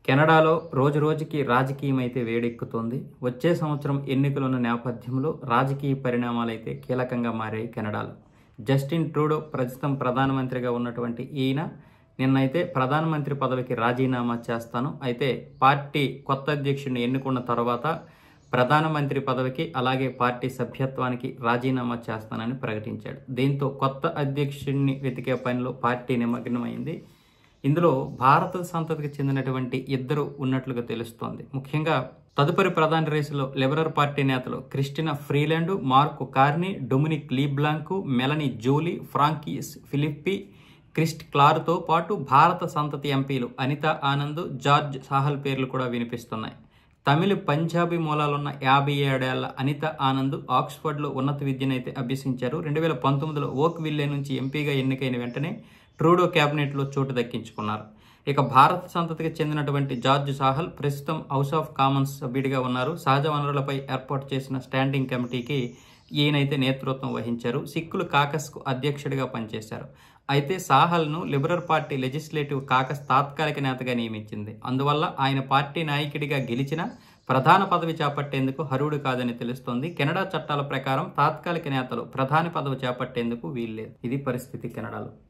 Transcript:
కెనడాలో రోజురోజుకి రాజకీయం అయితే వేడెక్కుతోంది. వచ్చే సంవత్సరం ఎన్నికలున్న నేపథ్యంలో రాజకీయ పరిణామాలైతే కీలకంగా మారాయి కెనడాలో. జస్టిన్ ట్రూడో ప్రస్తుతం ప్రధానమంత్రిగా ఉన్నటువంటి ఈయన నిన్నైతే ప్రధానమంత్రి పదవికి రాజీనామా చేస్తాను, అయితే పార్టీ కొత్త అధ్యక్షుడిని ఎన్నుకున్న తర్వాత ప్రధానమంత్రి పదవికి అలాగే పార్టీ సభ్యత్వానికి రాజీనామా చేస్తానని ప్రకటించాడు. దీంతో కొత్త అధ్యక్షుడిని వెతికే పనిలో పార్టీ నిమగ్నమైంది. ఇందులో భారత సంతతికి చెందినటువంటి ఇద్దరు ఉన్నట్లుగా తెలుస్తోంది. ముఖ్యంగా తదుపరి ప్రధాన రేసులో లిబరల్ పార్టీ నేతలు Chrystia Freeland, Mark Carney, Dominic LeBlanc, Melanie Joly, Francois Philippe, Christy క్లార్తో పాటు భారత సంతతి ఎంపీలు అనితా ఆనంద్, జార్జ్ సాహల్ పేర్లు కూడా వినిపిస్తున్నాయి. తమిళ పంజాబీ మూలాలున్న 57 ఏళ్ల అనితా ఆనంద్ ఆక్స్ఫర్డ్లో ఉన్నత విద్యనైతే అభ్యసించారు. 2019లో ఓక్ విల్లే నుంచి ఎంపీగా ఎన్నికైన వెంటనే ట్రూడో క్యాబినెట్లో చోటు దక్కించుకున్నారు. ఇక భారత సంతతికి చెందినటువంటి జార్జ్ సాహల్ ప్రస్తుతం హౌస్ ఆఫ్ కామన్స్ సభ్యుడిగా ఉన్నారు. సహజ వనరులపై ఏర్పాటు చేసిన స్టాండింగ్ కమిటీకి ఈయనైతే నేతృత్వం వహించారు. సిక్కులు కాకస్కు అధ్యక్షుడిగా పనిచేశారు. అయితే సాహల్ను లిబరల్ పార్టీ లెజిస్లేటివ్ కాకస్ తాత్కాలిక నేతగా నియమించింది. అందువల్ల ఆయన పార్టీ నాయకుడిగా గెలిచినా ప్రధాన పదవి చేపట్టేందుకు అర్హుడు కాదని తెలుస్తోంది. కెనడా చట్టాల ప్రకారం తాత్కాలిక నేతలు ప్రధాని పదవి చేపట్టేందుకు వీల్లేదు. ఇది పరిస్థితి కెనడాలో.